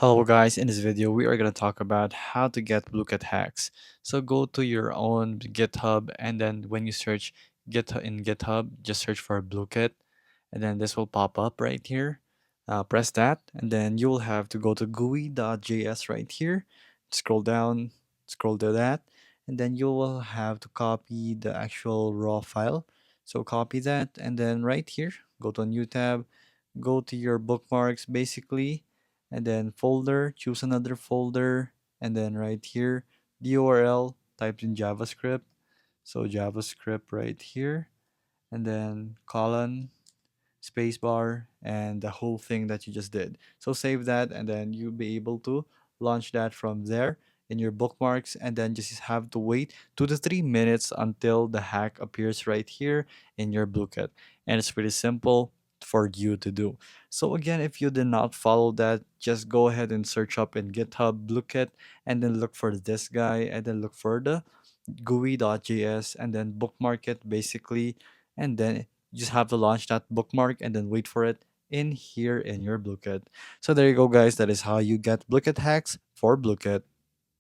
Hello guys, in this video we are going to talk about how to get Blooket hacks. So go to your own GitHub and then when you search GitHub in GitHub, just search for Blooket and then this will pop up right here. Press that and then you will have to go to GUI.js right here. Scroll down, scroll to that and then you will have to copy the actual raw file. So copy that and then right here, go to a new tab, go to your bookmarks basically and then folder, choose another folder, and then right here, the URL typed in JavaScript. So JavaScript right here, and then colon, spacebar, and the whole thing that you just did. So save that, and then you'll be able to launch that from there in your bookmarks, and then just have to wait 2 to 3 minutes until the hack appears right here in your Blooket. And it's pretty simple for you to do. So again, if you did not follow that, just go ahead and search up in GitHub Blooket, and then look for this guy, and then look for the GUI.js, and then bookmark it basically, and then you just have to launch that bookmark and then wait for it in here in your Blooket. So there you go, guys. That is how you get Blooket hacks for Blooket.